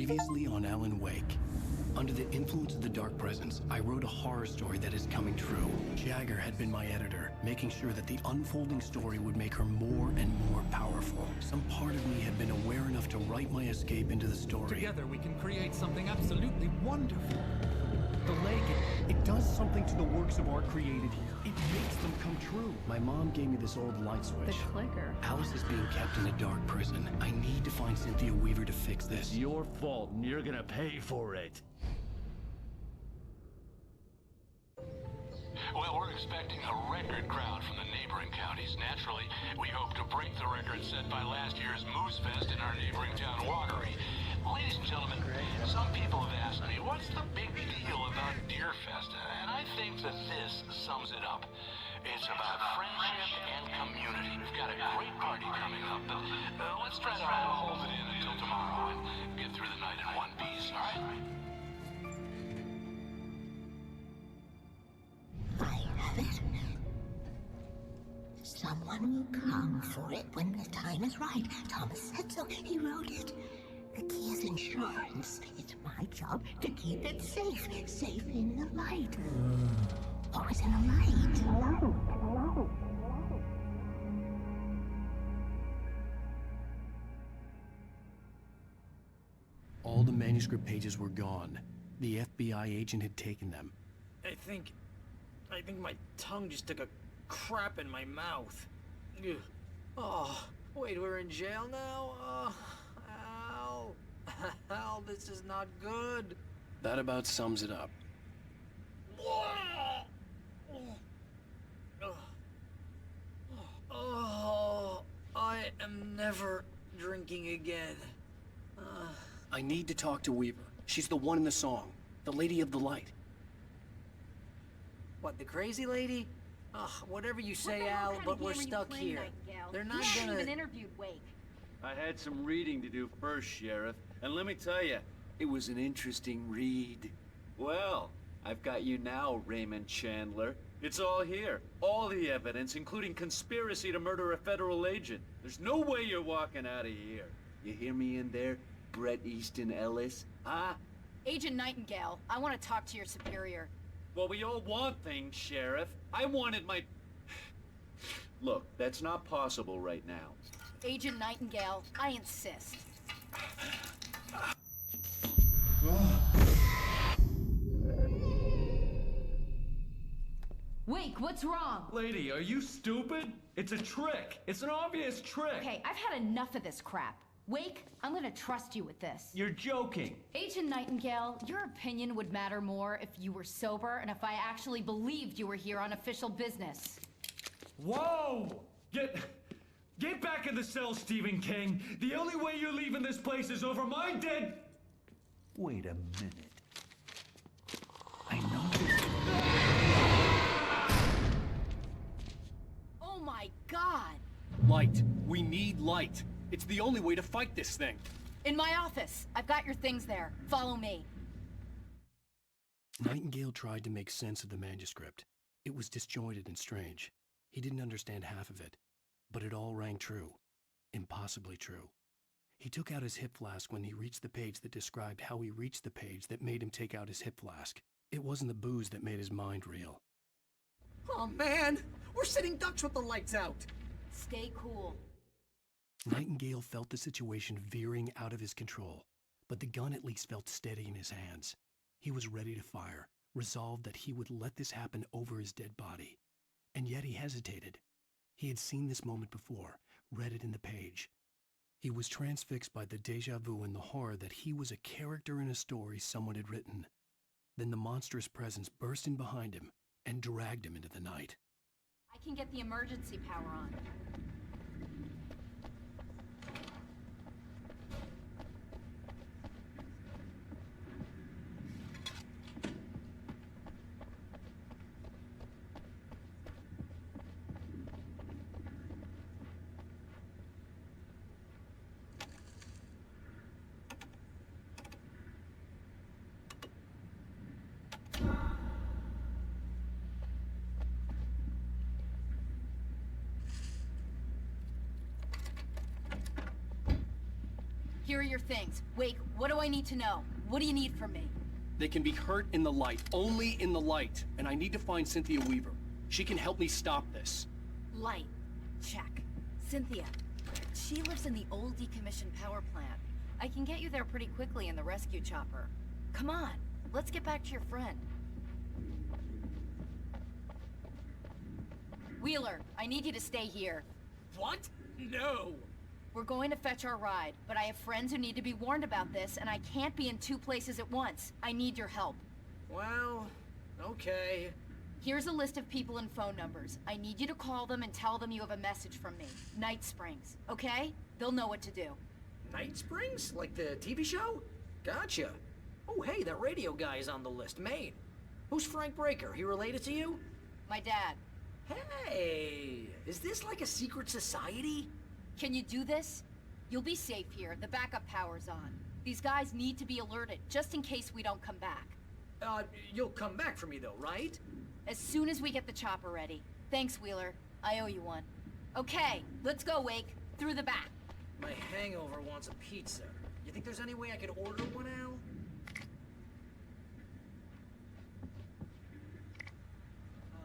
Previously on Alan Wake. Under the influence of the dark presence, I wrote a horror story that is coming true. Jagger had been my editor, making sure that the unfolding story would make her more and more powerful. Some part of me had been aware enough to write my escape into the story. Together we can create something absolutely wonderful. The lake, it does something to the works of art created here. It makes them come true. My mom gave me this old light switch. The clicker. Alice is being kept in a dark prison. I need to find Cynthia Weaver to fix this. It's your fault, and you're gonna pay for it. Well, we're expecting a record crowd from the neighboring counties. Naturally, we hope to break the record set by last year's Moose Fest in our neighboring town, Watery. Ladies and gentlemen, some people have asked me, what's the big deal about Deer Fest? And I think that this sums it up. It's about friendship and community. We've got a great party coming up, but let's try to hold it in until tomorrow and get through the night in one piece, all right? I have it. Someone will come for it when the time is right. Thomas said so. He wrote it. The key is insurance. It's my job to keep it safe. Safe in the light. Always in the light. All the manuscript pages were gone. The FBI agent had taken them. I think my tongue just took a crap in my mouth. Ugh. Oh, wait, we're in jail now? Al. Al, this is not good. That about sums it up. Oh, I am never drinking again. I need to talk to Weaver. She's the one in the song. The Lady of the Light. What, the crazy lady? Ugh, whatever you say, Al, but we're stuck here. They're not gonna... even interviewed Wake. I had some reading to do first, Sheriff, and let me tell you, it was an interesting read. Well, I've got you now, Raymond Chandler. It's all here. All the evidence, including conspiracy to murder a federal agent. There's no way you're walking out of here. You hear me in there, Bret Easton Ellis? Huh? Agent Nightingale, I want to talk to your superior. Well, we all want things, Sheriff. I wanted my... Look, that's not possible right now. Agent Nightingale, I insist. Wake, what's wrong? Lady, are you stupid? It's a trick. It's an obvious trick. Okay, I've had enough of this crap. Wake, I'm gonna trust you with this. You're joking. Agent Nightingale, your opinion would matter more if you were sober and if I actually believed you were here on official business. Whoa! Get back in the cell, Stephen King. The only way you're leaving this place is over my dead... Wait a minute. I know this... Oh my God! Light. We need light. It's the only way to fight this thing. In my office. I've got your things there. Follow me. Nightingale tried to make sense of the manuscript. It was disjointed and strange. He didn't understand half of it, but it all rang true. Impossibly true. He took out his hip flask when he reached the page that described how he reached the page that made him take out his hip flask. It wasn't the booze that made his mind reel. Oh man, we're sitting ducks with the lights out. Stay cool. Nightingale felt the situation veering out of his control, but the gun at least felt steady in his hands. He was ready to fire, resolved that he would let this happen over his dead body. And yet he hesitated. He had seen this moment before, read it in the page. He was transfixed by the déjà vu and the horror that he was a character in a story someone had written. Then the monstrous presence burst in behind him and dragged him into the night. I can get the emergency power on. Here are your things. Wake, what do I need to know? What do you need from me? They can be hurt in the light, only in the light. And I need to find Cynthia Weaver. She can help me stop this. Light. Check. Cynthia. She lives in the old decommissioned power plant. I can get you there pretty quickly in the rescue chopper. Come on, let's get back to your friend. Wheeler, I need you to stay here. What? No! We're going to fetch our ride, but I have friends who need to be warned about this, and I can't be in two places at once. I need your help. Well, okay. Here's a list of people and phone numbers. I need you to call them and tell them you have a message from me. Night Springs, okay? They'll know what to do. Night Springs? Like the TV show? Gotcha. Oh, hey, that radio guy is on the list, Maine. Who's Frank Breaker? He related to you? My dad. Hey, is this like a secret society? Can you do this? You'll be safe here. The backup power's on. These guys need to be alerted, just in case we don't come back. You'll come back for me though, right? As soon as we get the chopper ready. Thanks, Wheeler. I owe you one. Okay, let's go, Wake. Through the back. My hangover wants a pizza. You think there's any way I could order one, Al?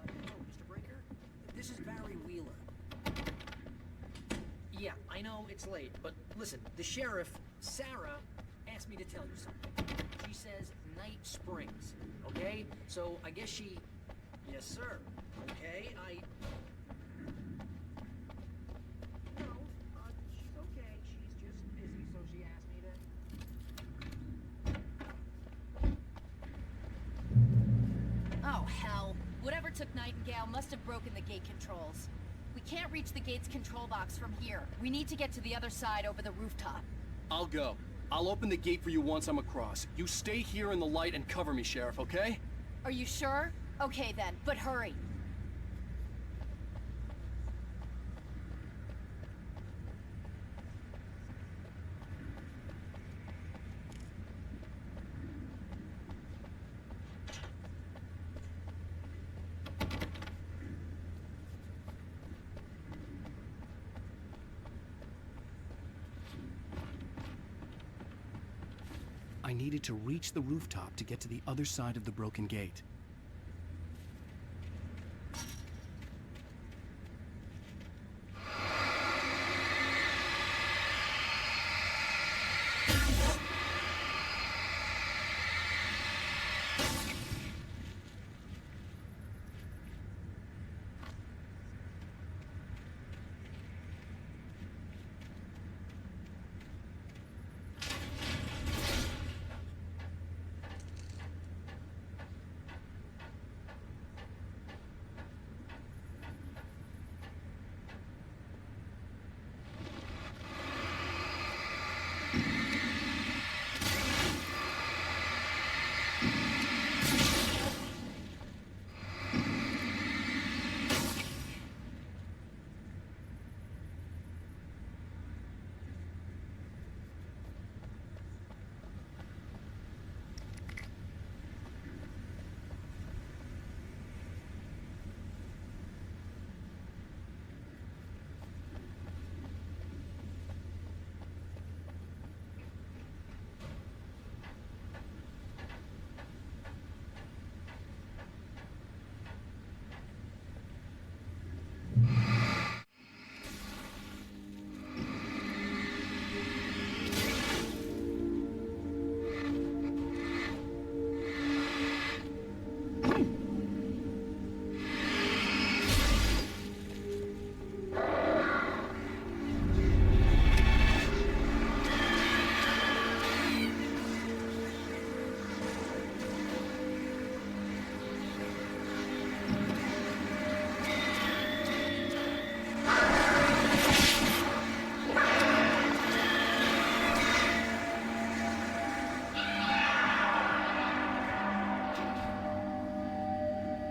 Hello, Mr. Breaker? This is Barry Wheeler. Yeah, I know it's late, but listen, the sheriff, Sarah, asked me to tell you something. She says Night Springs, okay? So I guess she... Yes, sir. Okay, No, she's okay. She's just busy, so she asked me to... Oh, hell. Whatever took Nightingale must have broken the gate controls. We can't reach the gate's control box from here. We need to get to the other side over the rooftop. I'll go. I'll open the gate for you once I'm across. You stay here in the light and cover me, Sheriff, okay? Are you sure? Okay then, but hurry. I needed to reach the rooftop to get to the other side of the broken gate.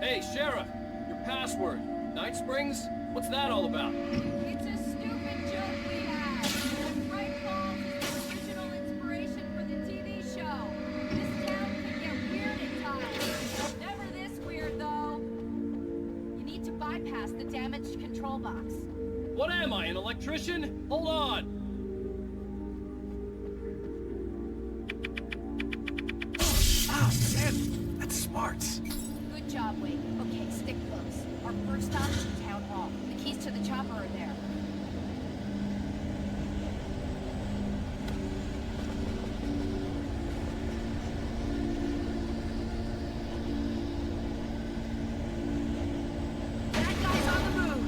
Hey, Sheriff! Your password. Night Springs? What's that all about? It's a stupid joke we had. Fright Falls is the original inspiration for the TV show. This town can get weird at times. Never this weird, though. You need to bypass the damaged control box. What am I, an electrician? Hold on! That's smarts. Good job, Wade. Okay, stick close. Our first stop is the town hall. The keys to the chopper are there. That guy's on the move!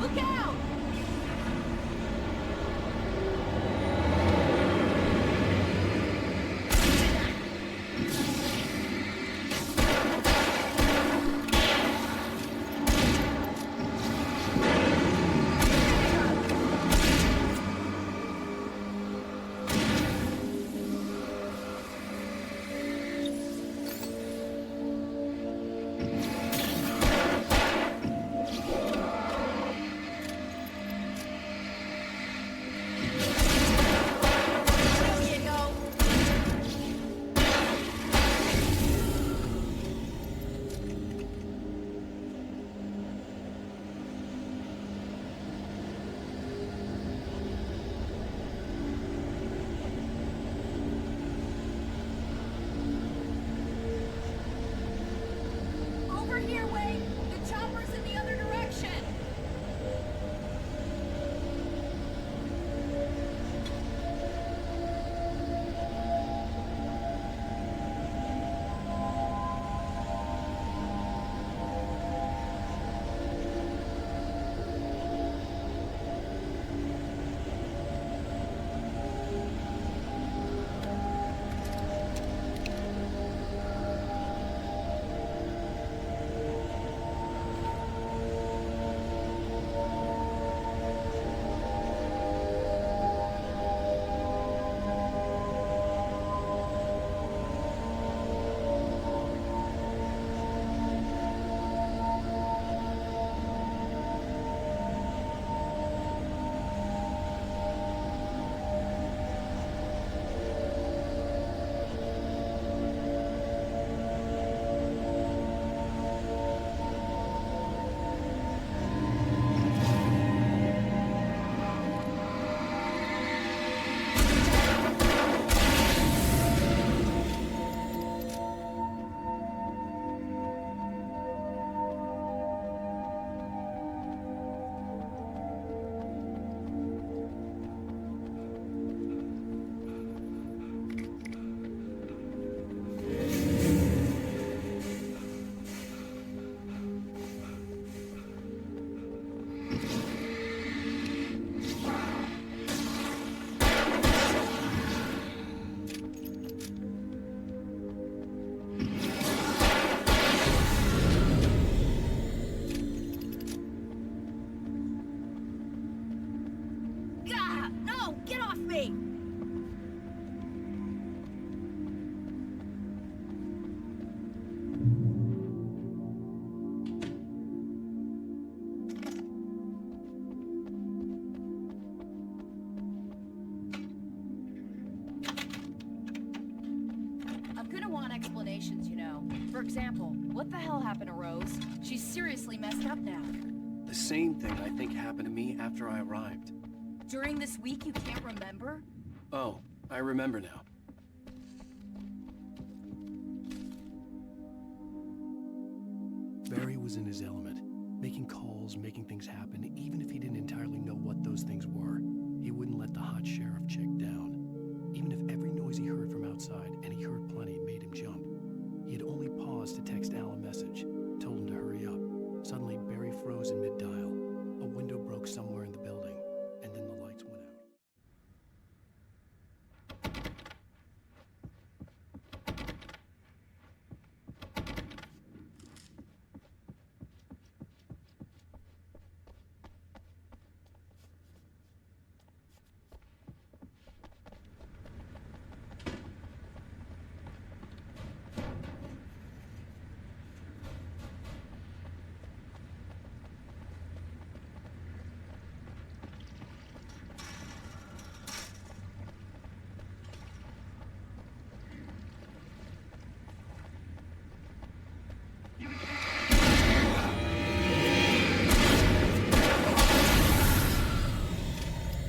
Look out! There you go! Over here, Wade! The chopper's in the other direction! Gah! No! Get off me! I'm gonna want explanations, you know. For example, what the hell happened to Rose? She's seriously messed up now. The same thing I think happened to me after I arrived. During this week, you can't remember? Oh, I remember now. was in his element, making calls, making things happen, even if he didn't entirely know what those things were. He wouldn't let the hot sheriff chick down. Even if every noise he heard from outside, and he heard plenty, made him jump. He had only paused to text Al a message, told him to hurry up. Suddenly, Barry froze in mid-dial. A window broke somewhere in the building, and then the lights went out.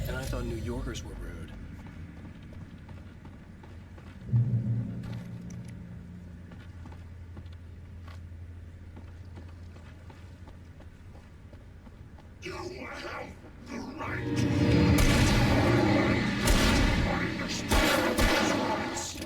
And I thought New Yorkers were rude. You have the right to understand these rights.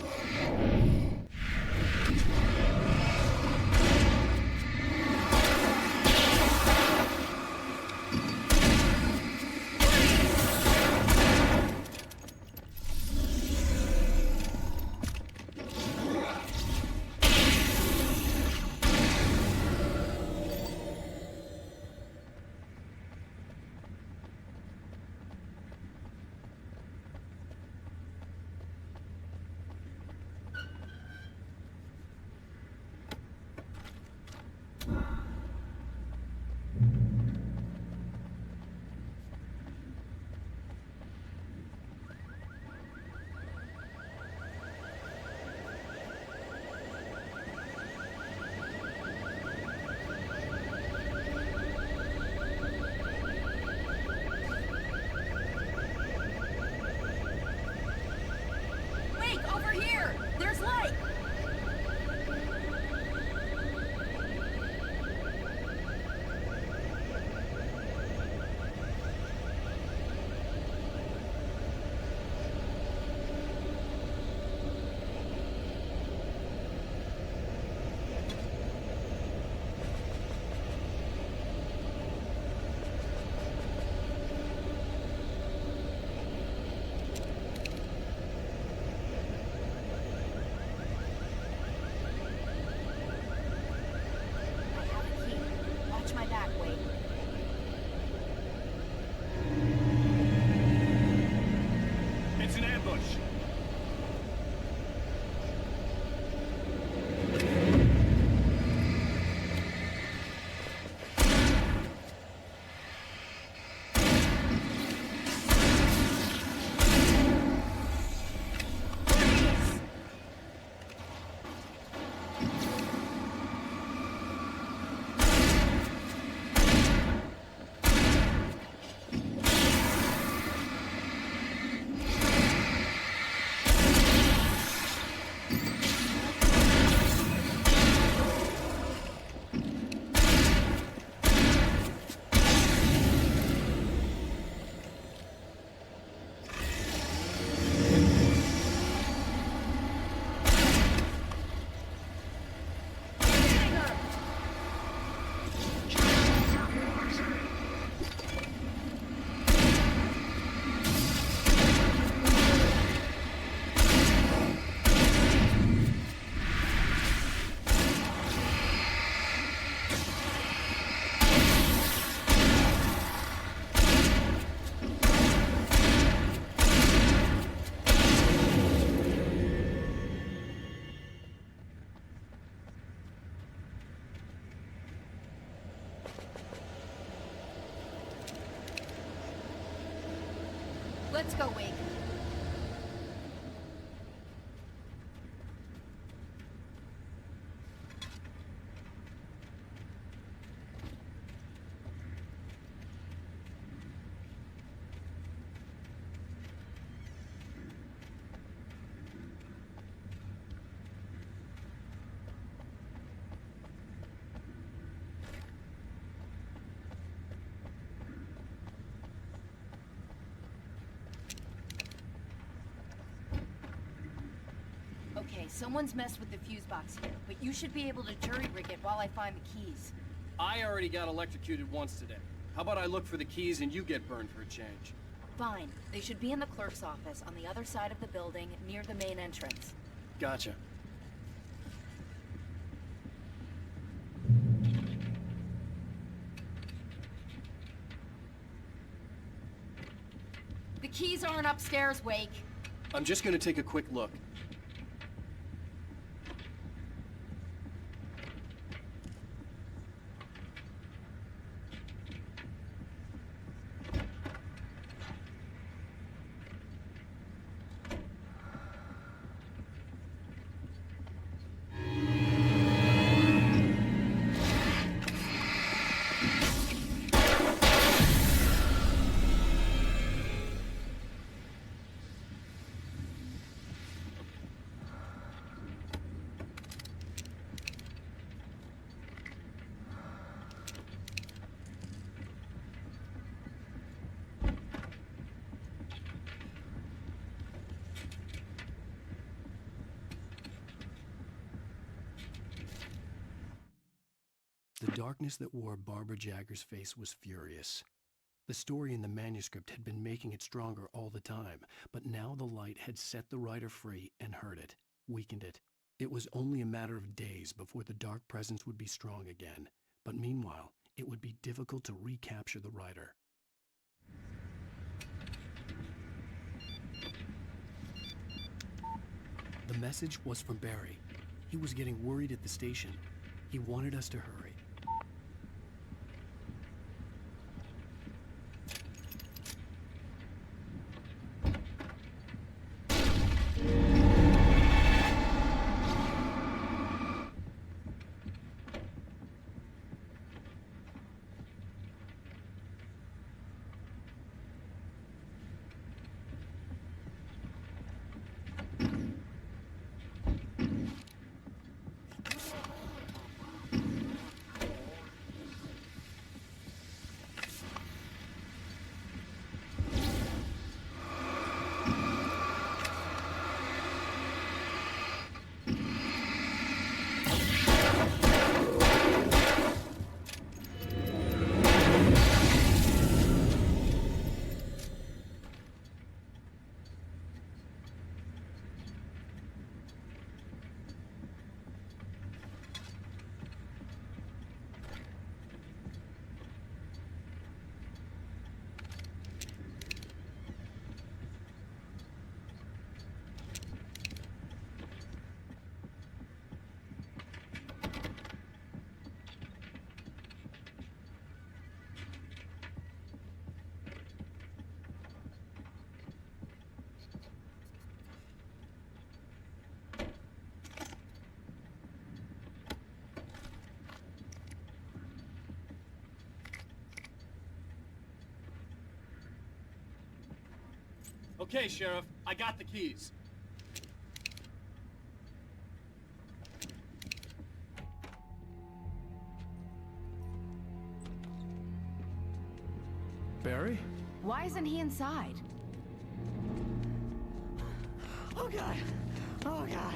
Wait, over here! There's light! I have a key. Watch my back, Wade. It's an ambush. Let's go, Wade. Okay, someone's messed with the fuse box here, but you should be able to jury-rig it while I find the keys. I already got electrocuted once today. How about I look for the keys and you get burned for a change? Fine. They should be in the clerk's office on the other side of the building, near the main entrance. Gotcha. The keys aren't upstairs, Wake. I'm just gonna take a quick look. The darkness that wore Barbara Jagger's face was furious. The story in the manuscript had been making it stronger all the time, but now the light had set the writer free and hurt it, weakened it. It was only a matter of days before the dark presence would be strong again, but meanwhile, it would be difficult to recapture the writer. The message was from Barry. He was getting worried at the station. He wanted us to hurry. Okay, Sheriff, I got the keys. Barry? Why isn't he inside? Oh god! Oh god!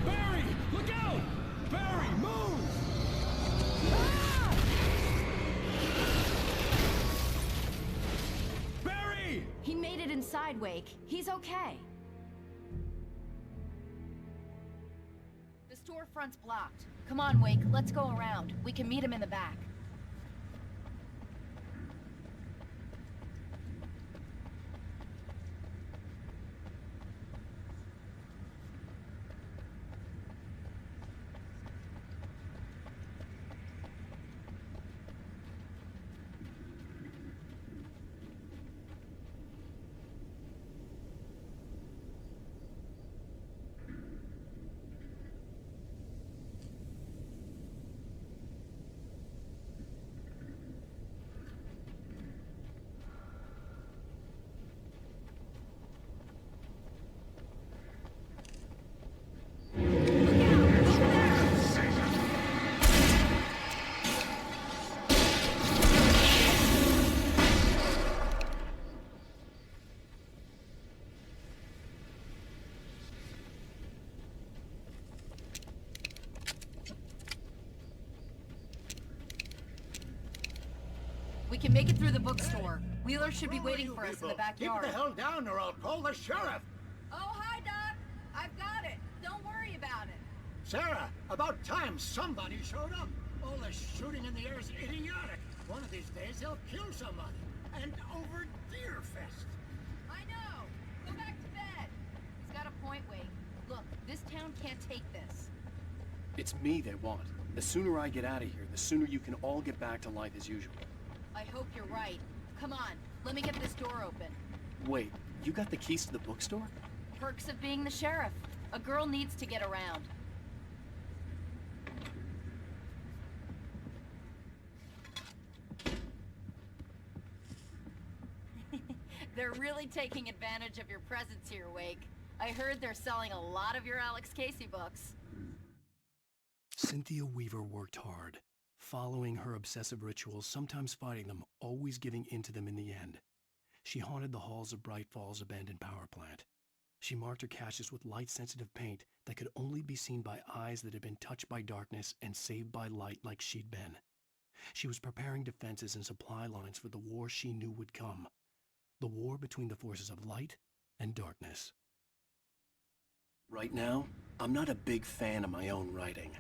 Barry! Look out! Barry, move! Barry! He made it inside, Wake. He's okay. The storefront's blocked. Come on, Wake. Let's go around. We can meet him in the back. We can make it through the bookstore. Wheeler should be waiting for us in the backyard. Keep the hell down or I'll call the sheriff! Oh, hi, Doc! I've got it! Don't worry about it! Sarah, about time somebody showed up. All this shooting in the air is idiotic. One of these days they'll kill somebody. And over Deerfest. I know! Go back to bed! He's got a point, Wade. Look, this town can't take this. It's me they want. The sooner I get out of here, the sooner you can all get back to life as usual. I hope you're right. Come on, let me get this door open. Wait, you got the keys to the bookstore? Perks of being the sheriff. A girl needs to get around. They're really taking advantage of your presence here, Wake. I heard they're selling a lot of your Alex Casey books. Cynthia Weaver worked hard, following her obsessive rituals, sometimes fighting them, always giving in to them in the end. She haunted the halls of Bright Falls' abandoned power plant. She marked her caches with light-sensitive paint that could only be seen by eyes that had been touched by darkness and saved by light like she'd been. She was preparing defenses and supply lines for the war she knew would come. The war between the forces of light and darkness. Right now, I'm not a big fan of my own writing.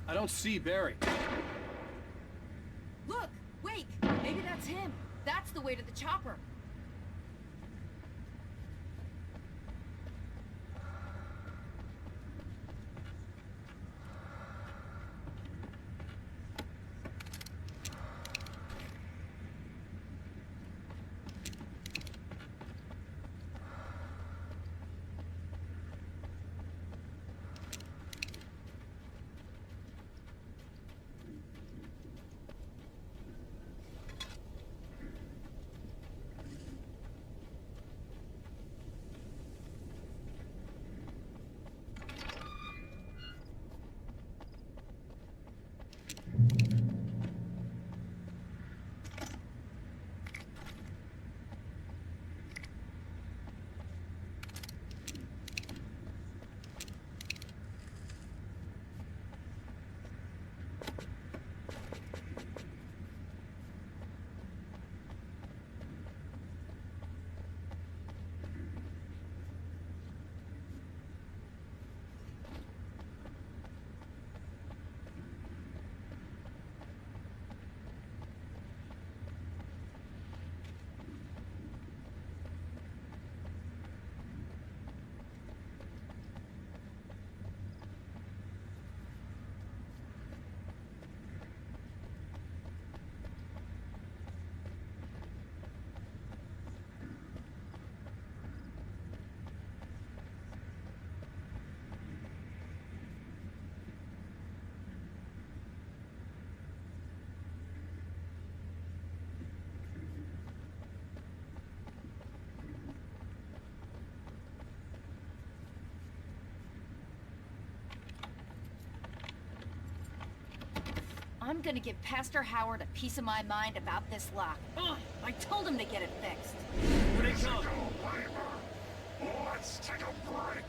I don't see Barry. Look! Wake! Maybe that's him. That's the way to the chopper. I'm gonna give Pastor Howard a piece of my mind about this lock. Ugh, I told him to get it fixed. Here they come. Let's take a break.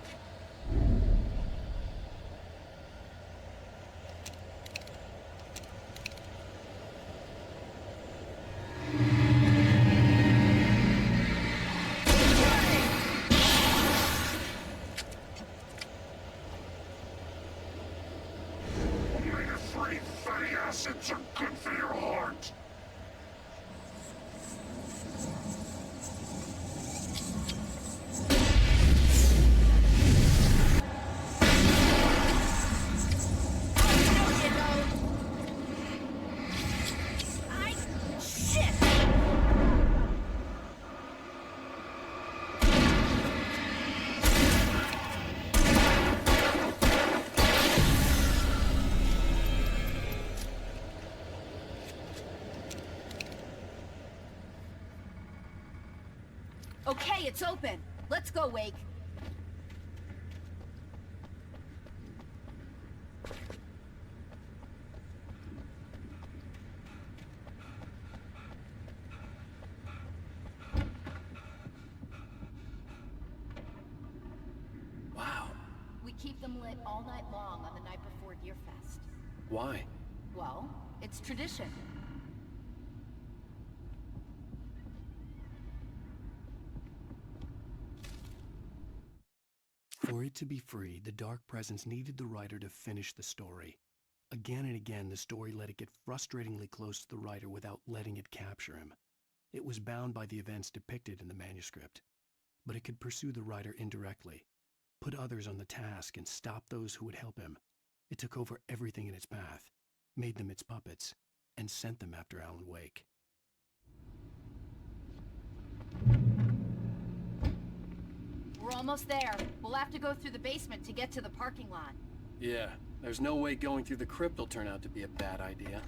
Fatty acids are good for your heart. Okay, it's open. Let's go, Wake. them lit all night long on the night before Deerfest. Why? Well, it's tradition. For it to be free, the Dark Presence needed the writer to finish the story. Again and again, the story let it get frustratingly close to the writer without letting it capture him. It was bound by the events depicted in the manuscript, but it could pursue the writer indirectly, put others on the task, and stop those who would help him. It took over everything in its path, made them its puppets, and sent them after Alan Wake. We're almost there. We'll have to go through the basement to get to the parking lot. Yeah, there's no way going through the crypt will turn out to be a bad idea.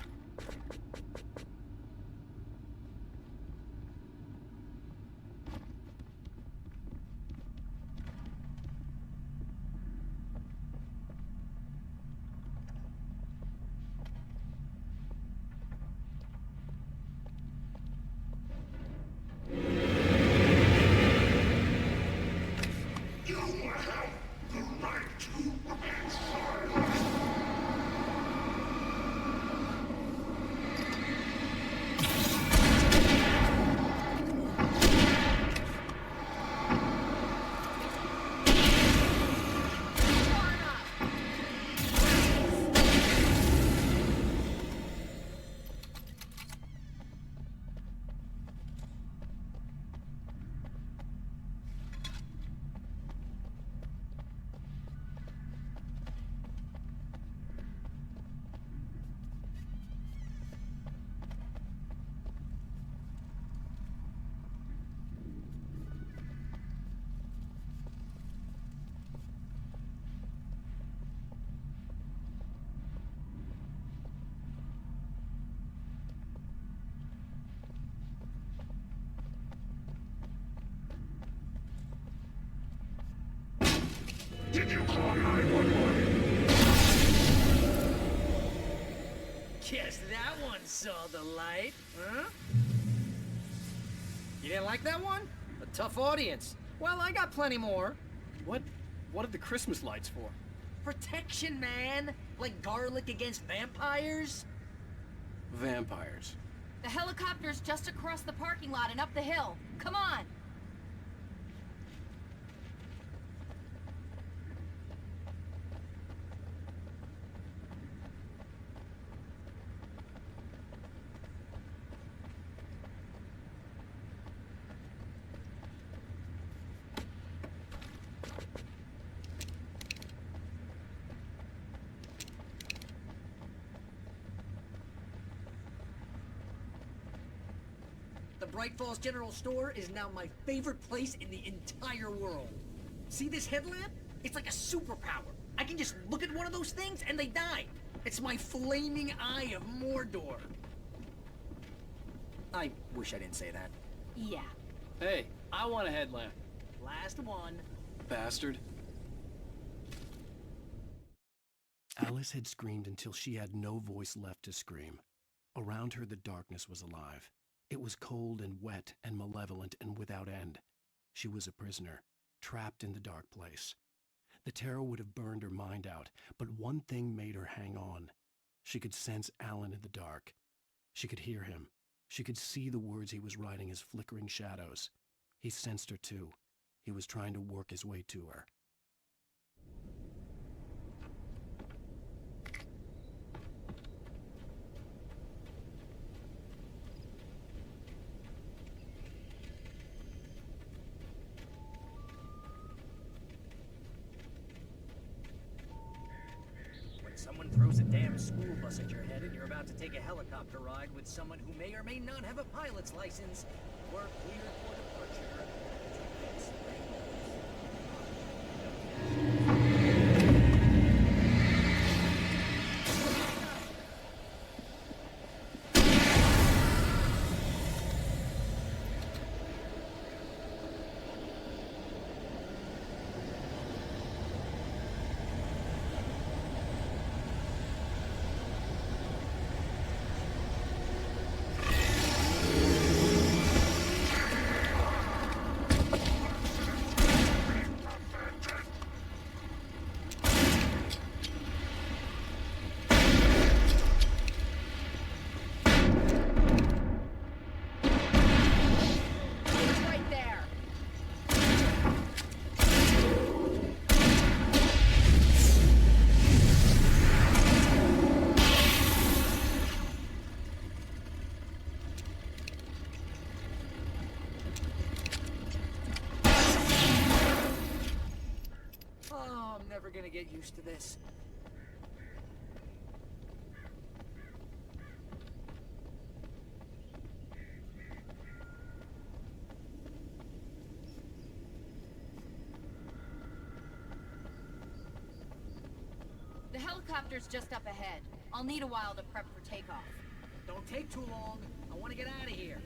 Did you call 911? Guess that one saw the light, huh? You didn't like that one? A tough audience. Well, I got plenty more. What are the Christmas lights for? Protection, man. Like garlic against vampires. Vampires. The helicopter's just across the parking lot and up the hill. Come on! The Bright Falls General Store is now my favorite place in the entire world. See this headlamp? It's like a superpower. I can just look at one of those things and they die. It's my flaming eye of Mordor. I wish I didn't say that. Yeah. Hey, I want a headlamp. Last one. Bastard. Alice had screamed until she had no voice left to scream. Around her, the darkness was alive. It was cold and wet and malevolent and without end. She was a prisoner, trapped in the dark place. The terror would have burned her mind out, but one thing made her hang on. She could sense Alan in the dark. She could hear him. She could see the words he was writing as flickering shadows. He sensed her too. He was trying to work his way to her. Someone throws a damn school bus at your head and you're about to take a helicopter ride with someone who may or may not have a pilot's license. We're cleared for departure. gonna get used to this. The helicopter's just up ahead. I'll need a while to prep for takeoff. Don't take too long. I want to get out of here.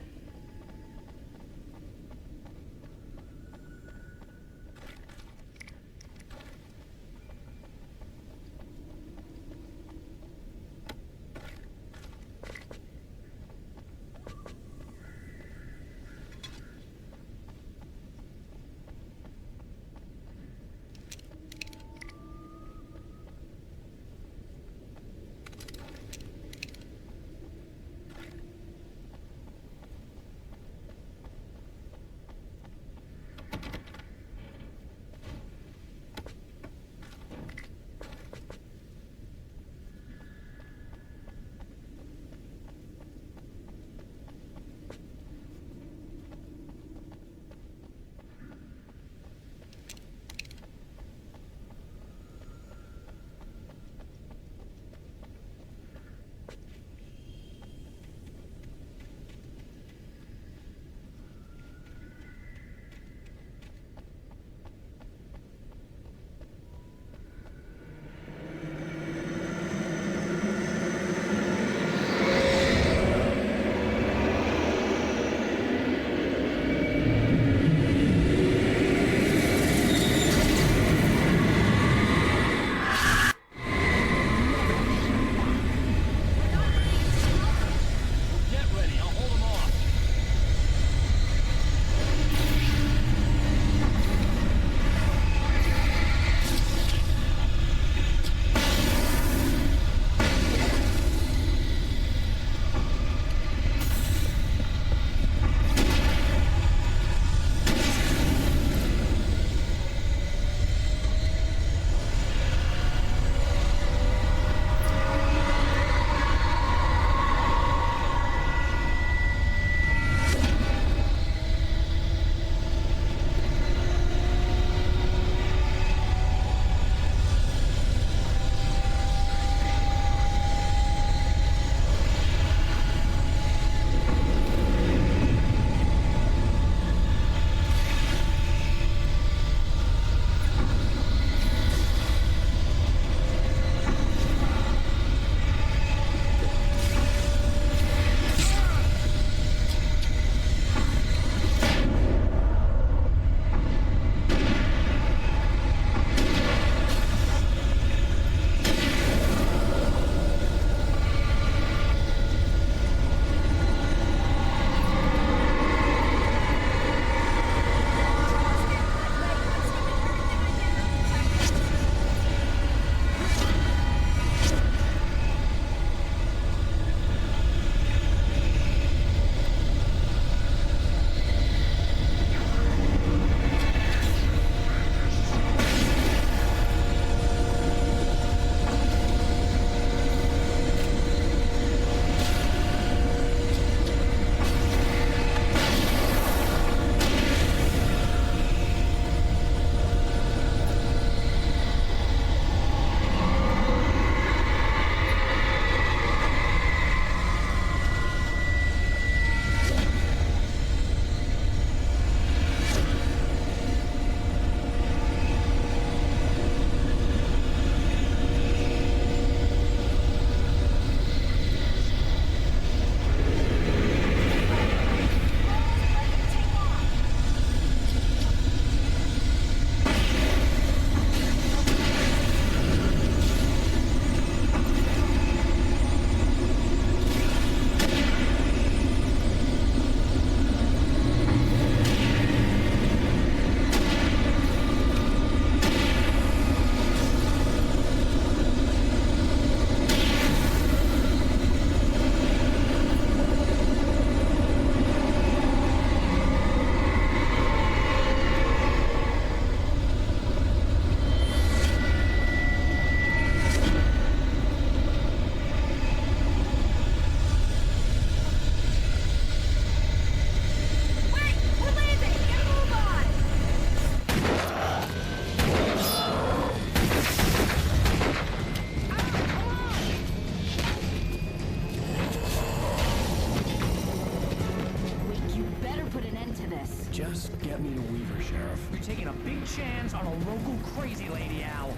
Just get me to Weaver, Sheriff. You're taking a big chance on a local crazy lady, Al.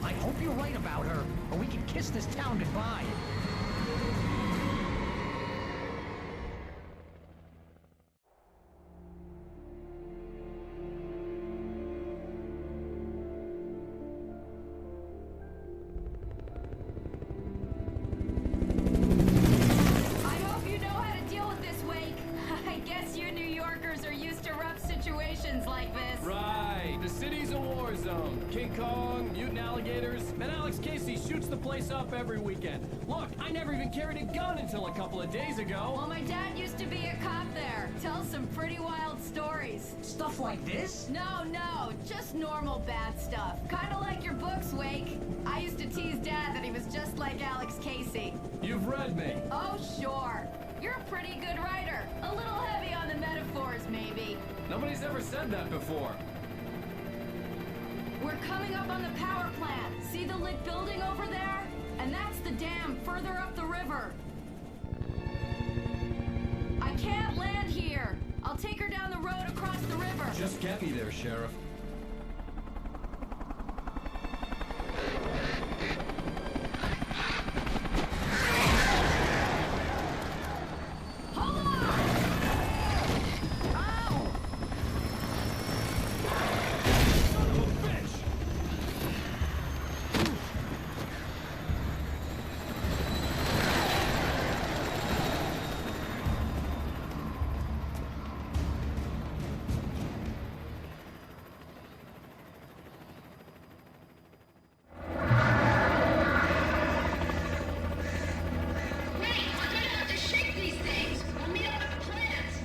I hope you're right about her, or we can kiss this town goodbye. I hope you know how to deal with this, Wake. I guess you New Yorkers are used to rough situations like this. Right. The city's a war zone. King Kong, mutant alligators, and Alex Casey shoots the place up every weekend. Look, I never even carried a gun until a couple of days ago. Well, my dad used to be a cop there. Tells some pretty wild stories. Stuff like this? No, just normal bad stuff. Kinda like your books, Wake. I used to tease Dad that he was just like Alex Casey. You've read me. Oh, sure. You're a pretty good writer. A little heavy on the metaphors, maybe. Nobody's ever said that before. We're coming up on the power plant. See the lit building over there? And that's the dam further up the river. I can't land here. I'll take her down the road across the river. Just get me there, Sheriff. Hold on! Ow! Son of a bitch! Wait, we're gonna have to shake these things. We'll meet up at the plants.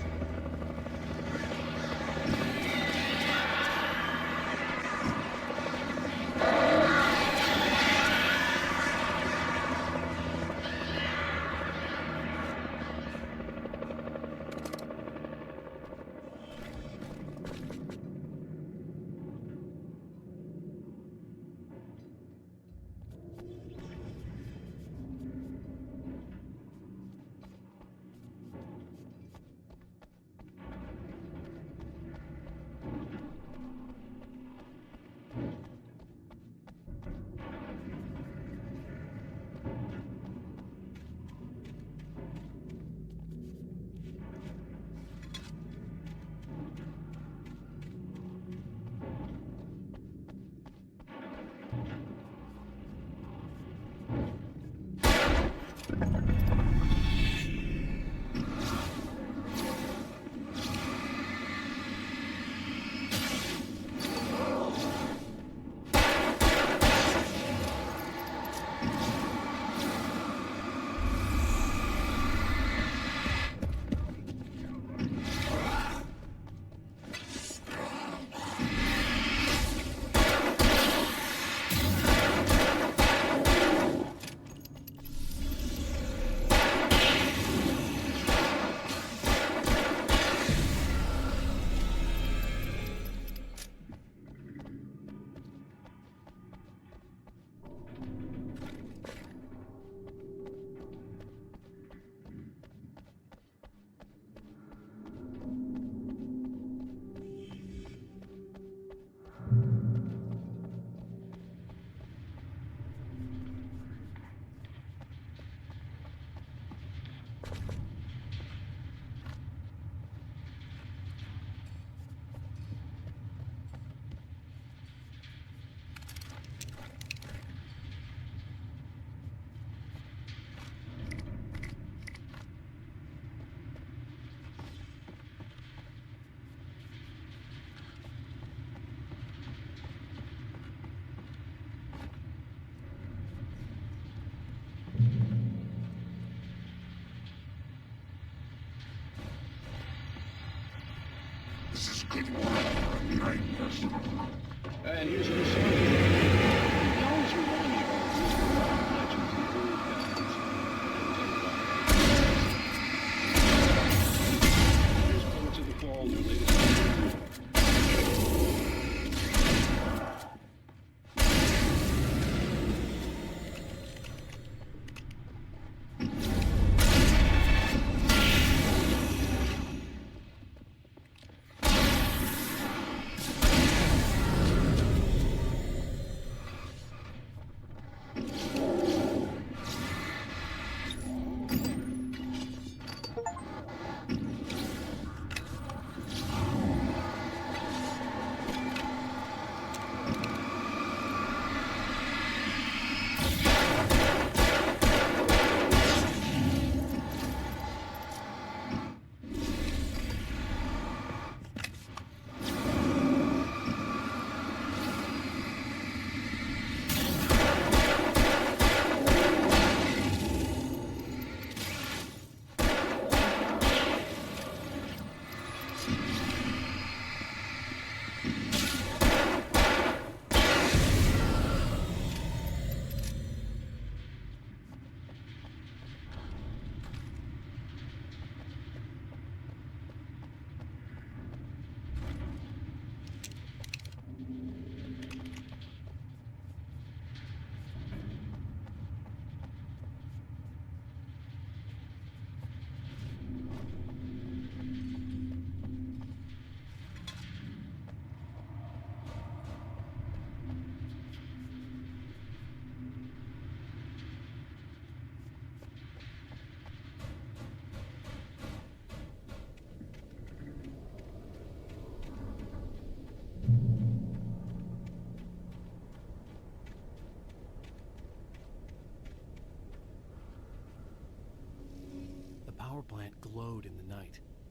And here's the song. It always reminded me of legends and old guys. Here's Bullets of the Fall, their latest album.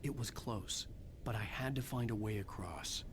It was close, but I had to find a way across.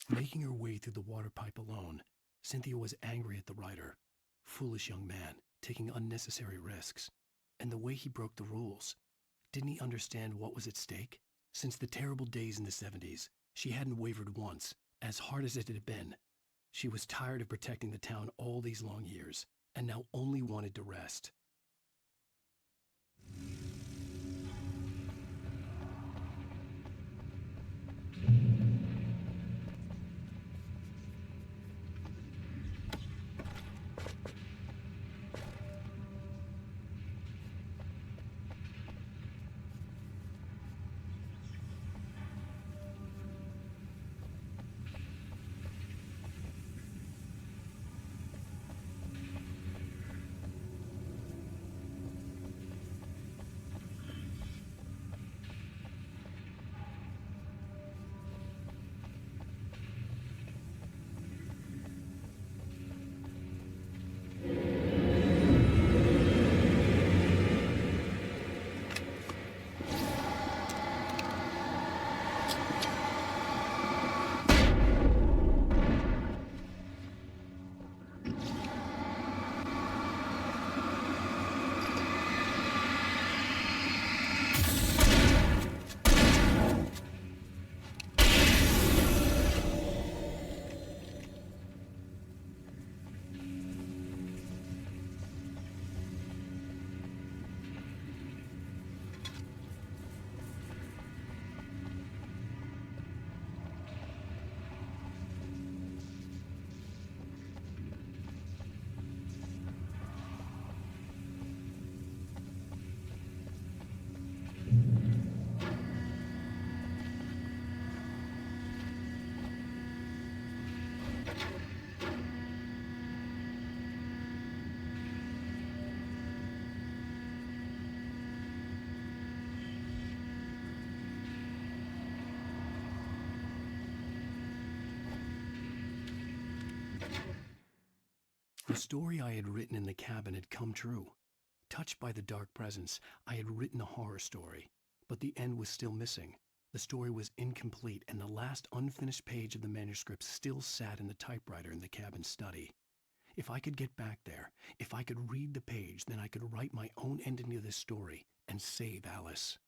Making her way through the water pipe alone, Cynthia was angry at the writer. Foolish young man, taking unnecessary risks. And the way he broke the rules. Didn't he understand what was at stake? Since the terrible days in the 70s, she hadn't wavered once, as hard as it had been. She was tired of protecting the town all these long years, and now only wanted to rest. The story I had written in the cabin had come true. Touched by the dark presence, I had written a horror story, but the end was still missing. The story was incomplete, and the last unfinished page of the manuscript still sat in the typewriter in the cabin study. If I could get back there, if I could read the page, then I could write my own ending to this story and save Alice.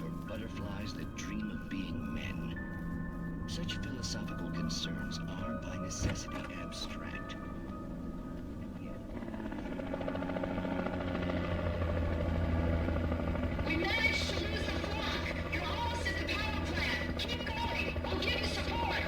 Or butterflies that dream of being men. Such philosophical concerns are by necessity abstract. We managed to lose the flock. You're almost at the power plant. Keep going. We'll give you support.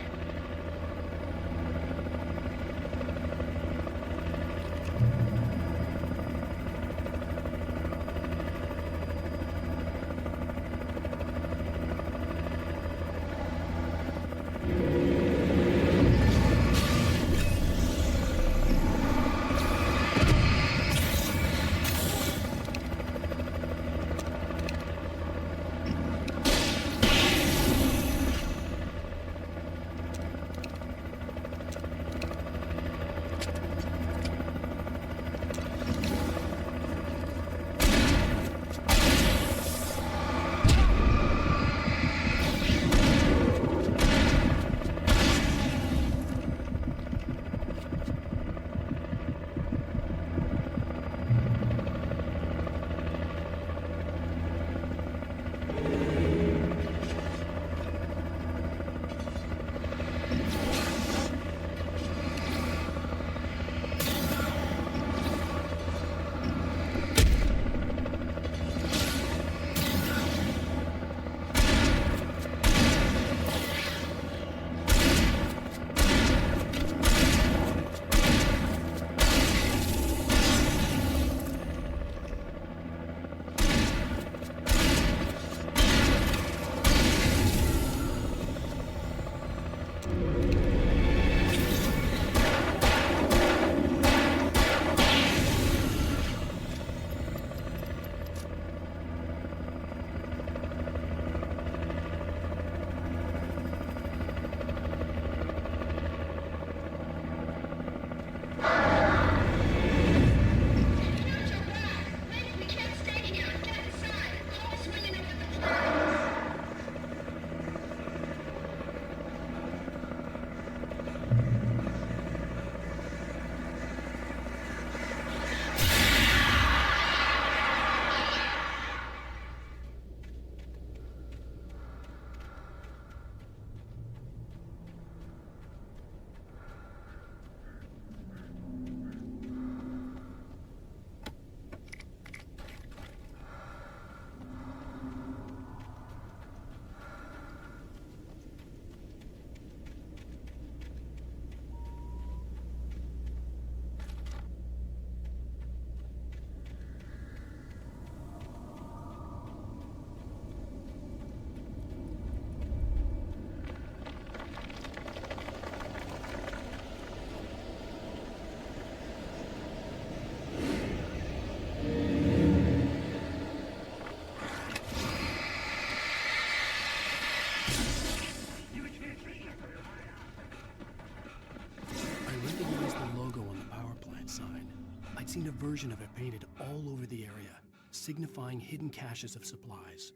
I'd seen a version of it painted all over the area, signifying hidden caches of supplies.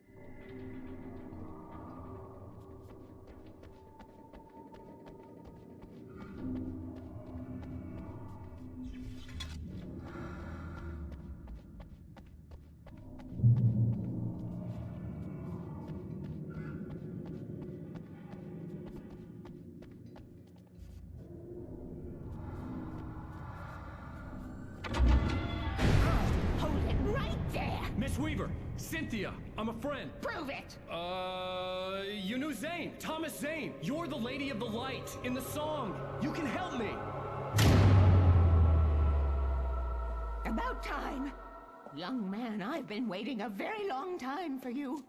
Hold it right there! Miss Weaver, Cynthia, I'm a friend. Prove it! You knew Zane, Thomas Zane. You're the Lady of the Light in the song. You can help me. About time. Young man, I've been waiting a very long time for you.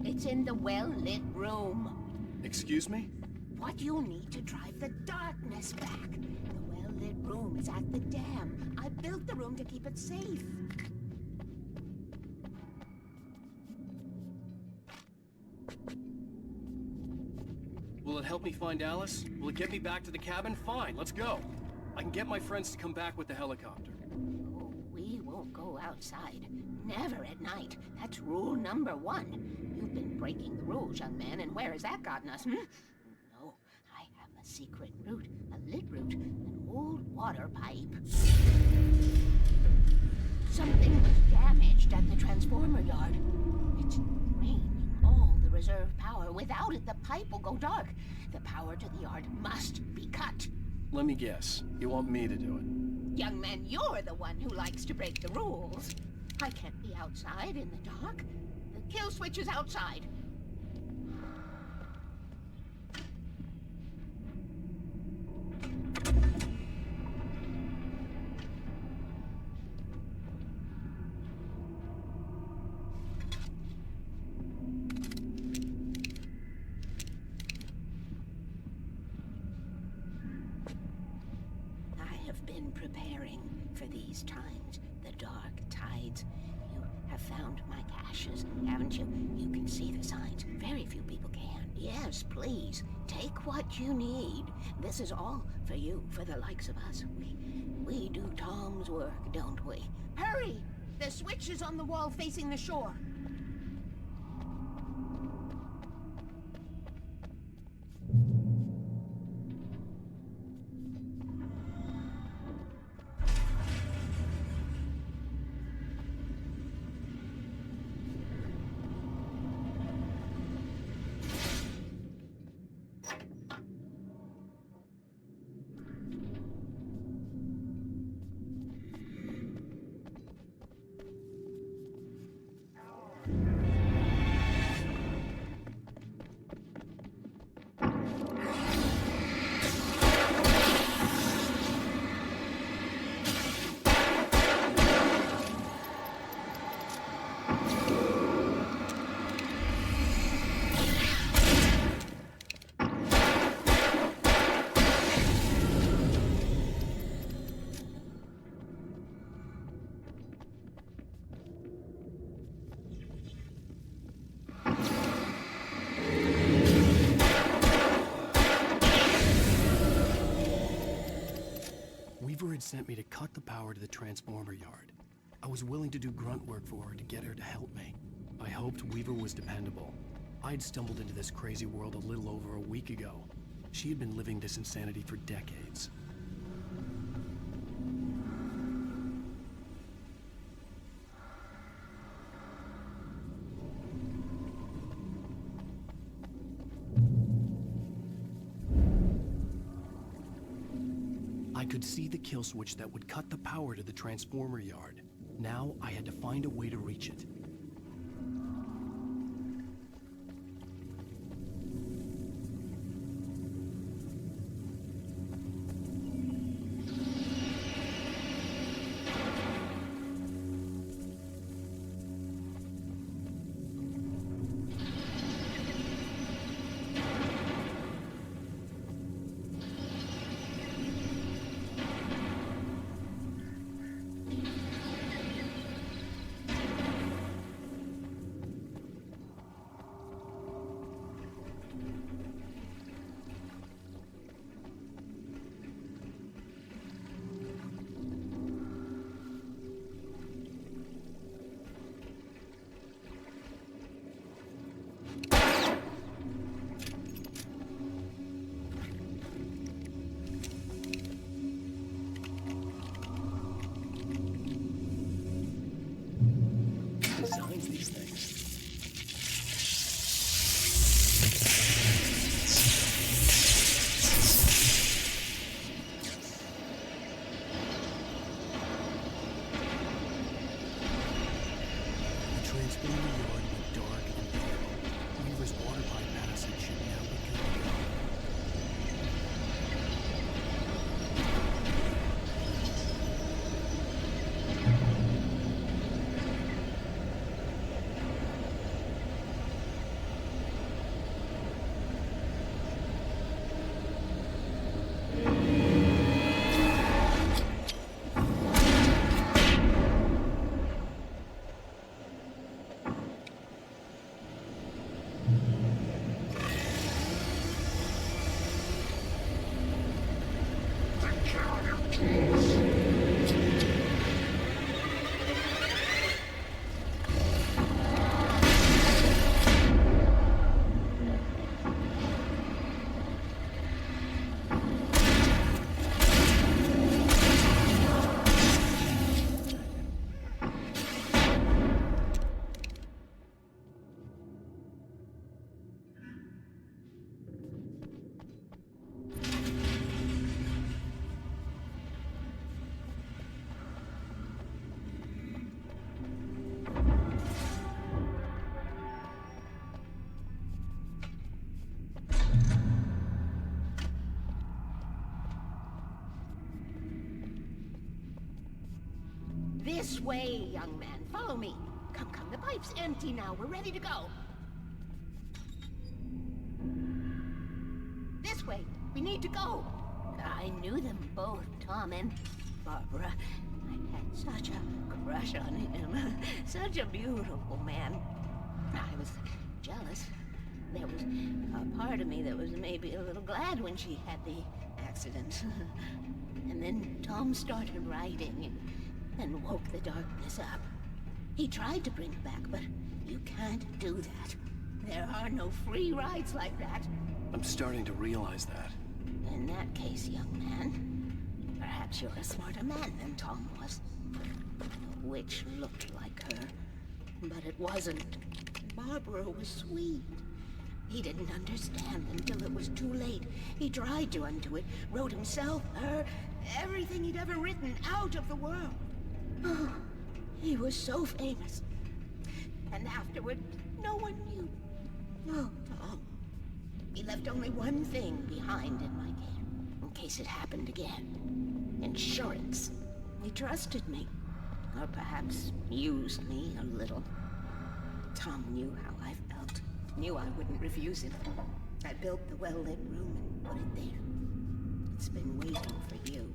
It's in the well-lit room. Excuse me? What you need to drive the darkness back. The well-lit room is at the dam. I built the room to keep it safe. Will it help me find Alice? Will it get me back to the cabin? Fine, let's go. I can get my friends to come back with the helicopter. Oh, we won't go outside. Never at night. That's rule number 1. You've been breaking the rules, young man, and where has that gotten us, No, I have a secret route, a lit route, an old water pipe. Something was damaged at the transformer yard. It's draining all the reserve power. Without it, the pipe will go dark. The power to the yard must be cut. Let me guess. You want me to do it? Young man, you're the one who likes to break the rules. I can't be outside in the dark. The kill switch is outside. I have been preparing for these times, the dark tides. You have found my caches, haven't you? You can see the signs. Very few people can. Yes, please, take what you need. This is all for you, for the likes of us. We do Tom's work, don't we? Hurry! The switch is on the wall facing the shore. Weaver had sent me to cut the power to the transformer yard. I was willing to do grunt work for her to get her to help me. I hoped Weaver was dependable. I'd stumbled into this crazy world a little over a week ago. She had been living this insanity for decades. I could see the kill switch that would cut the power to the transformer yard. Now I had to find a way to reach it. spinning the yard went dark and pale. Weaver's water pipe passage should now be good to go. This way, young man. Follow me. Come, come. The pipe's empty now. We're ready to go. This way. We need to go. I knew them both, Tom and Barbara. I had such a crush on him. Such a beautiful man. I was jealous. There was a part of me that was maybe a little glad when she had the accident. And then Tom started writing and woke the darkness up. He tried to bring it back, but you can't do that. There are no free rides like that. I'm starting to realize that. In that case, young man, perhaps you're a smarter man than Tom was. The witch looked like her, but it wasn't. Barbara was sweet. He didn't understand until it was too late. He tried to undo it, wrote himself, her, everything he'd ever written out of the world. Oh, he was so famous. And afterward, no one knew. Oh, Tom. He left only one thing behind in my care, in case it happened again. Insurance. He trusted me. Or perhaps used me a little. Tom knew how I felt. Knew I wouldn't refuse him. I built the well-lit room and put it there. It's been waiting for you.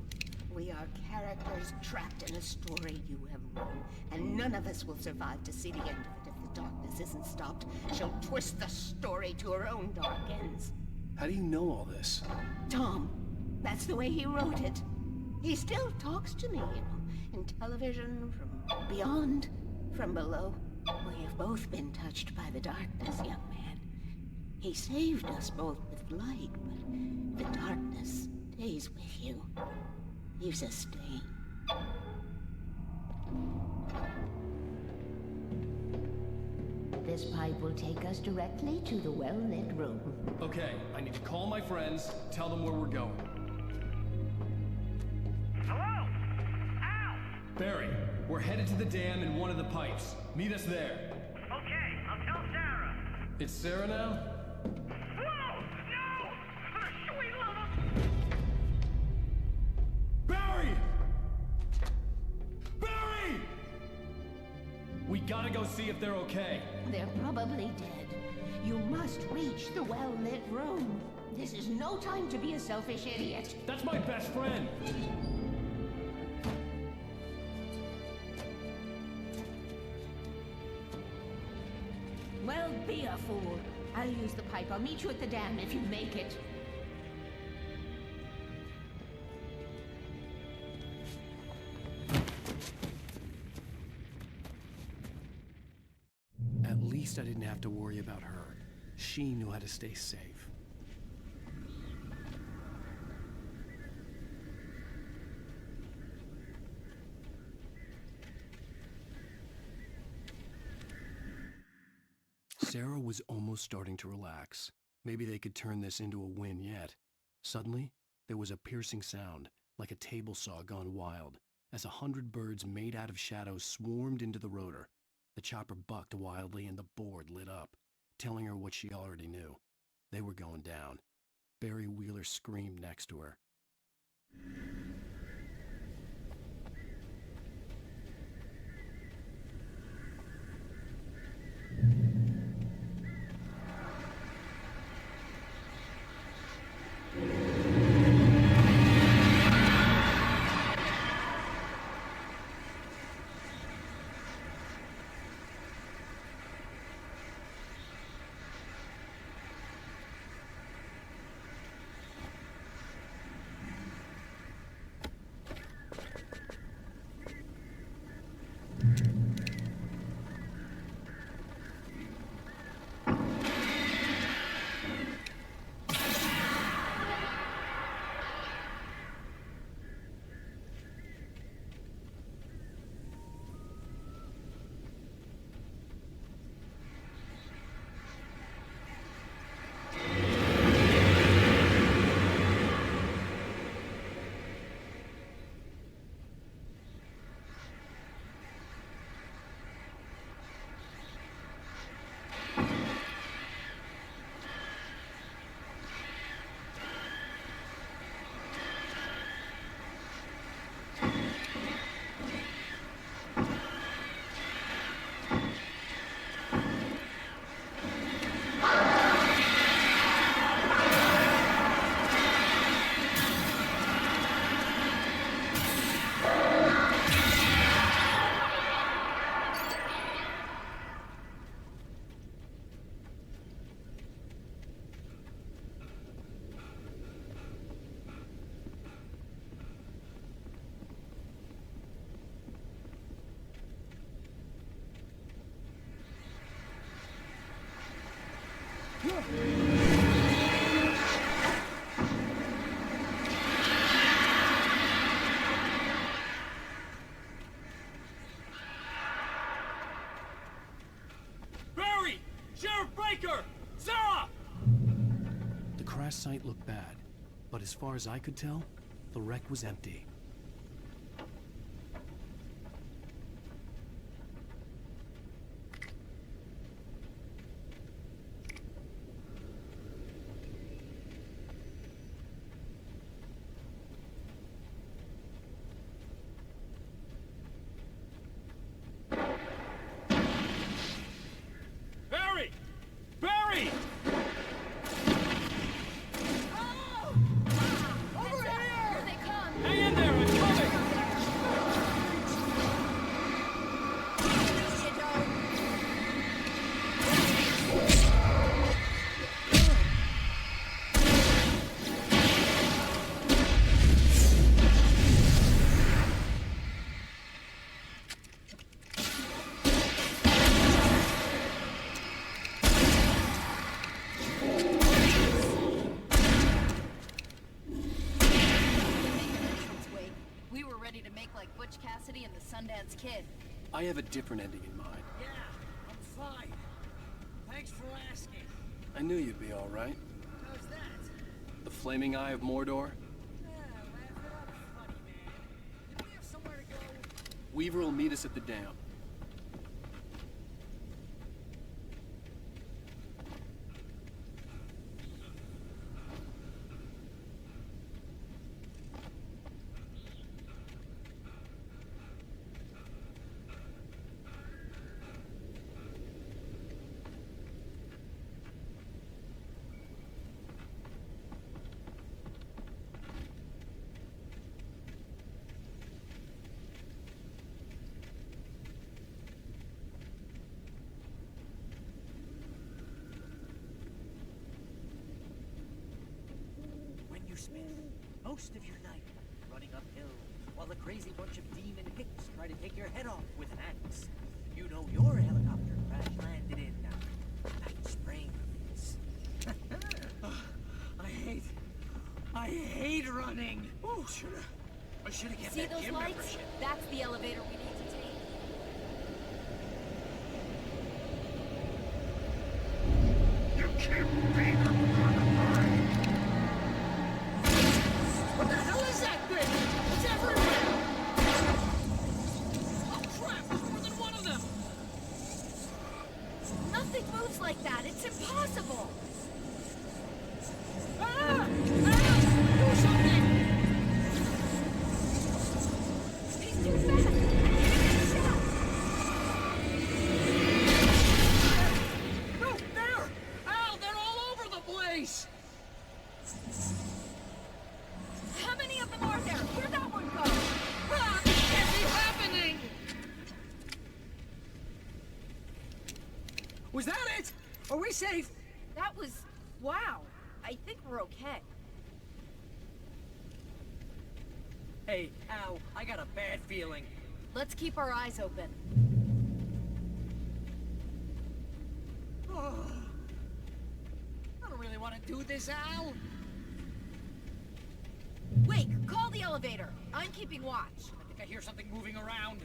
We are characters trapped in a story you have written, and none of us will survive to see the end of it if the darkness isn't stopped. She'll twist the story to her own dark ends. How do you know all this? Tom, that's the way he wrote it. He still talks to me, in television, from beyond, from below. We have both been touched by the darkness, young man. He saved us both with light, but the darkness stays with you. Leaves a stain. This pipe will take us directly to the well-lit room. Okay, I need to call my friends, tell them where we're going. Hello? Al! Barry, we're headed to the dam in one of the pipes. Meet us there. Okay, I'll tell Sarah. It's Sarah now? Whoa! No! For the sweet love of... Barry! Barry! We gotta go see if they're okay. They're probably dead. You must reach the well-lit room. This is no time to be a selfish idiot. That's my best friend. Well, be a fool. I'll use the pipe. I'll meet you at the dam if you make it. At least I didn't have to worry about her. She knew how to stay safe. Sarah was almost starting to relax. Maybe they could turn this into a win yet. Suddenly, there was a piercing sound, like a table saw gone wild, as 100 birds made out of shadows swarmed into the rotor. The chopper bucked wildly and the board lit up, telling her what she already knew. They were going down. Barry Wheeler screamed next to her. Barry! Sheriff Baker! Sarah! The crash site looked bad, but as far as I could tell, the wreck was empty. Barry! Barry! Over here! Here they come! Hang in there, I'm coming! You don't. We were ready to make like Butch Cassidy and the Sundance Kid. I have a different ending in mind. Yeah, I'm fine. Thanks for asking. I knew you'd be all right. How's that? The flaming eye of Mordor? Yeah, laugh it up, funny man. Did we have somewhere to go? Weaver will meet us at the dam. When you spend most of your night running uphill while a crazy bunch of demon hicks try to take your head off with an axe, you know your helicopter crash landed in Pack Springs. I hate running. Oh, I should have kept See that those gym lights? membership. That's the elevator we need to take. You can't be What the hell is that thing? It's everywhere! Oh crap, there's more than one of them! Was that it? Are we safe? That was... wow. I think we're okay. Hey, Al, I got a bad feeling. Let's keep our eyes open. Oh, I don't really want to do this, Al. Wake, call the elevator. I'm keeping watch. I think I hear something moving around.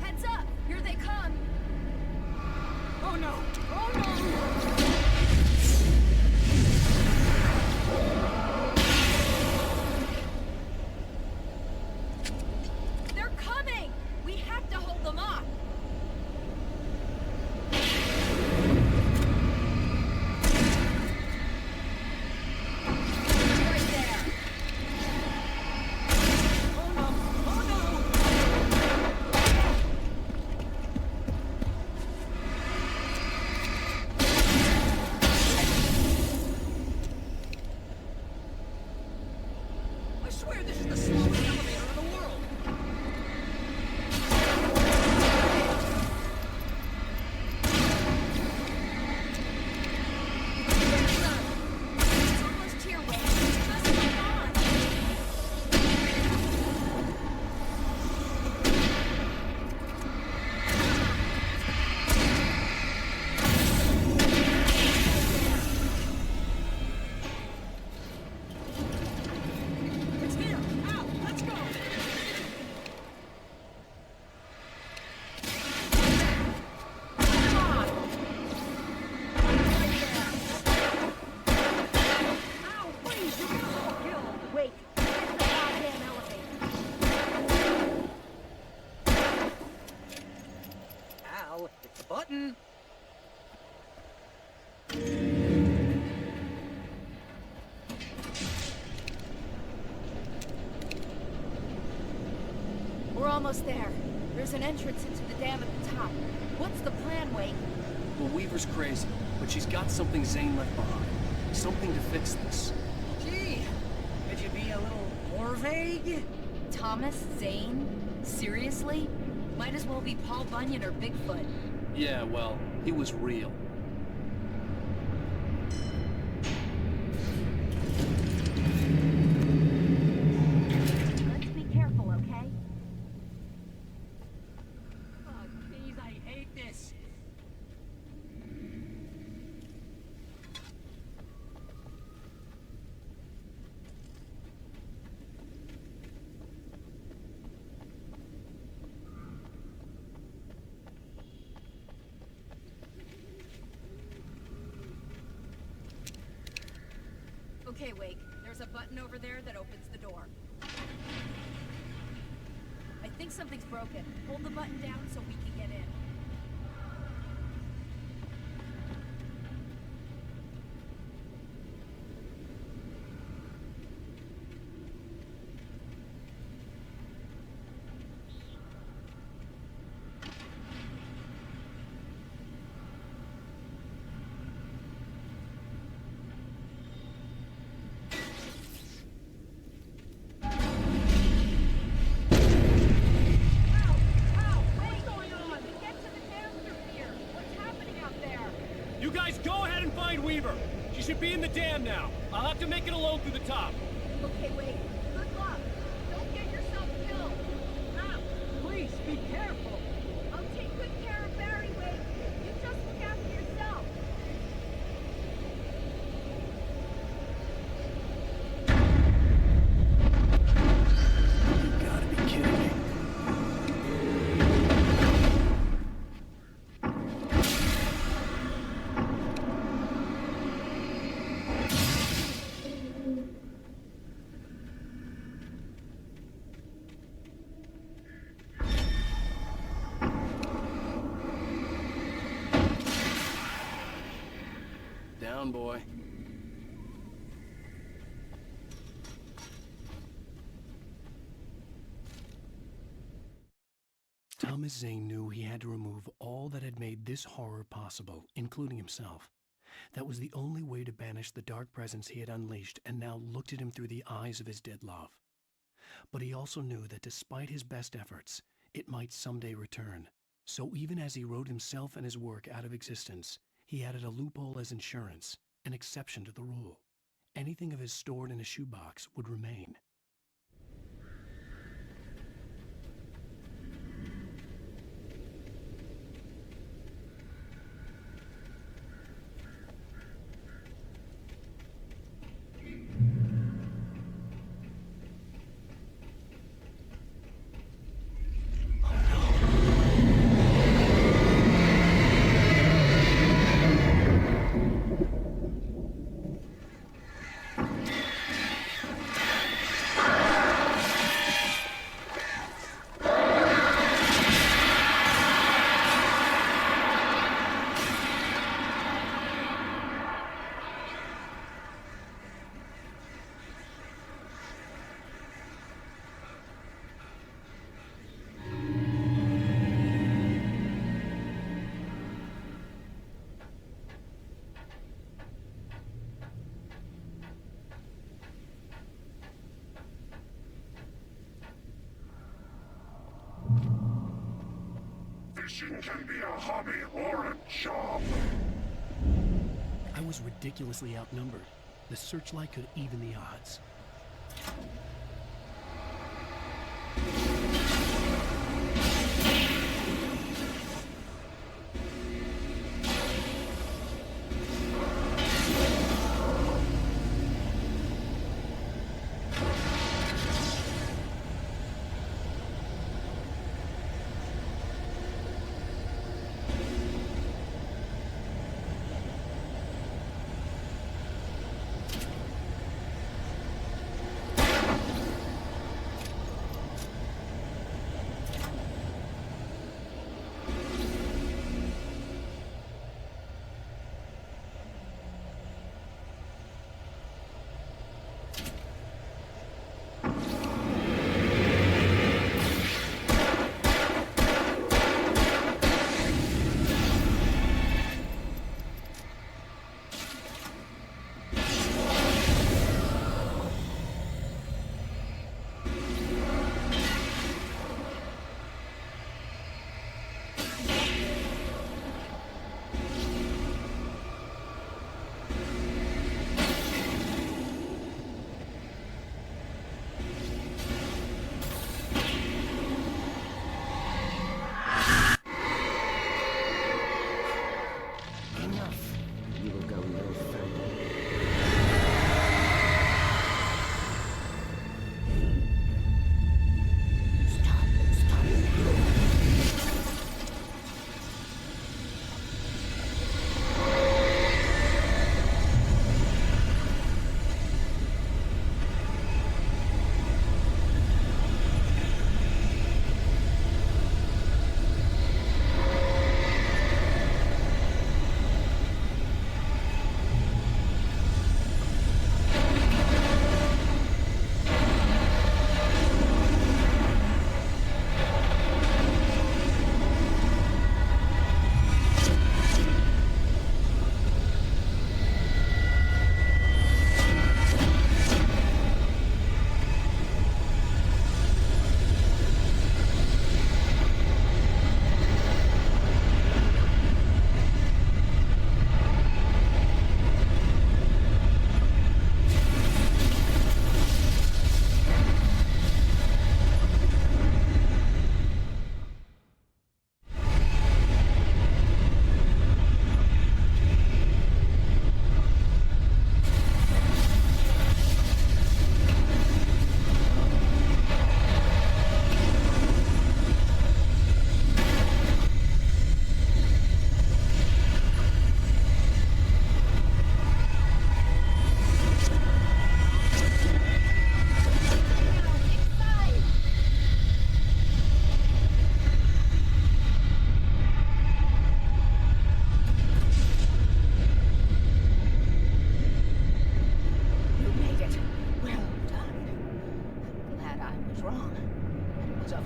Heads up! Here they come! Oh no! Oh no! They're coming! We have to hold them off! Right there! Oh no! Oh no! I swear this is the slowest elevator in the world! It's almost here, Wake. Just hold on! It's here! Al, let's go! Come on! Right there! Al, please, you're gonna all killed! Wake, get in the goddamn elevator! Al, it's a button! We're almost there. There's an entrance into the dam at the top. What's the plan, Wake? Well, Weaver's crazy, but she's got something Zane left behind. Something to fix this. Gee, could you be a little more vague? Thomas Zane? Seriously? Might as well be Paul Bunyan or Bigfoot. Yeah, well, he was real. Let's be careful, okay? Oh, please, I hate this. Okay, Wake. There's a button over there that opens the door. I think something's broken. Hold the button down so we can get in. You guys go ahead and find Weaver. She should be in the dam now. I'll have to make it alone through the top. Okay, Wake. Good luck. Don't get yourself killed. Al, please, be careful. I'll take good care of Barry, Wake. You just look after yourself. You gotta be kidding me. Down, boy. Thomas Zane knew he had to remove all that had made this horror possible, including himself. That was the only way to banish the dark presence he had unleashed and now looked at him through the eyes of his dead love. But he also knew that despite his best efforts, it might someday return. So even as he wrote himself and his work out of existence, he added a loophole as insurance, an exception to the rule. Anything of his stored in a shoebox would remain. Fishing can be a hobby or a job. I was ridiculously outnumbered. The searchlight could even the odds.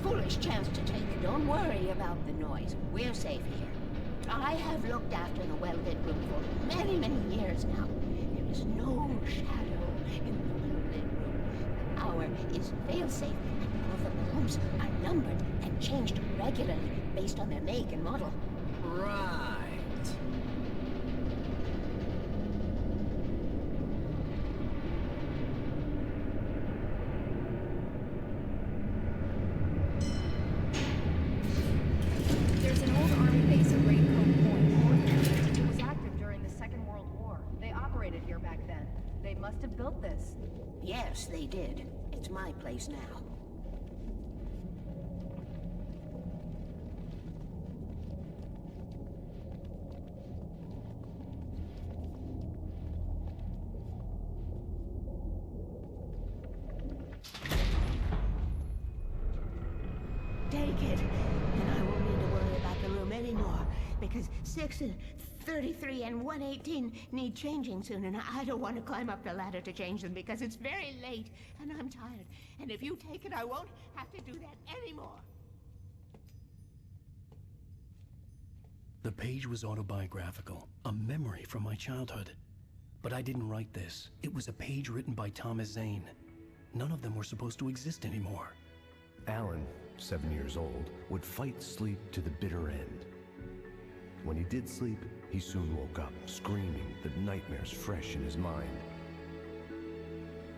Foolish chance to take. Don't worry about the noise. We're safe here. I have looked after the well-lit room for many, many years now. There is no shadow in the well-lit room. The hour is fail-safe, and all the bulbs are numbered and changed regularly based on their make and model. Right. There's an old army base at Great Cove Point. It was active during the Second World War. They operated here back then. They must have built this. Yes, they did. It's my place now. Take it, and I won't need to worry about the room anymore, because 6 and 33 and 118 need changing soon, and I don't want to climb up the ladder to change them because it's very late, and I'm tired. And if you take it, I won't have to do that anymore. The page was autobiographical, a memory from my childhood. But I didn't write this. It was a page written by Thomas Zane. None of them were supposed to exist anymore. Alan, 7 years old, would fight sleep to the bitter end. When he did sleep, he soon woke up, screaming, the nightmares fresh in his mind.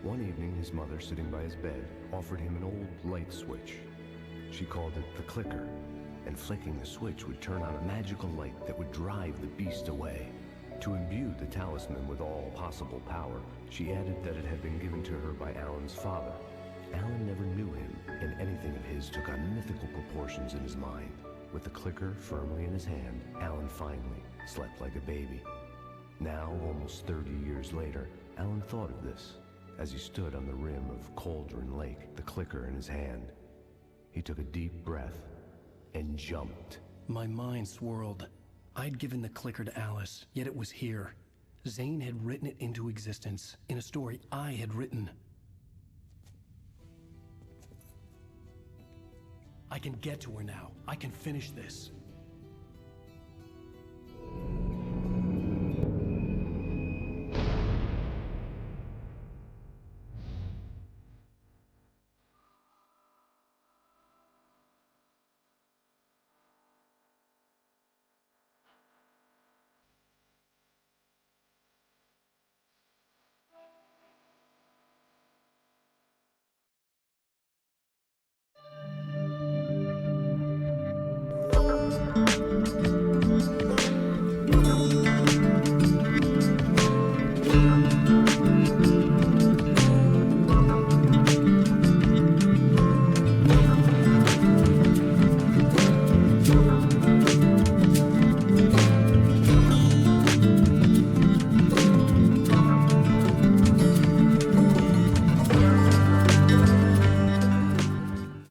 One evening, his mother, sitting by his bed, offered him an old light switch. She called it the clicker, and flicking the switch would turn on a magical light that would drive the beast away. To imbue the talisman with all possible power, she added that it had been given to her by Alan's father. Alan never knew him, and anything of his took on mythical proportions in his mind. With the clicker firmly in his hand, Alan finally slept like a baby. Now, almost 30 years later, Alan thought of this as he stood on the rim of Cauldron Lake, the clicker in his hand. He took a deep breath and jumped. My mind swirled. I'd given the clicker to Alice, yet it was here. Zane had written it into existence, in a story I had written. I can get to her now. I can finish this.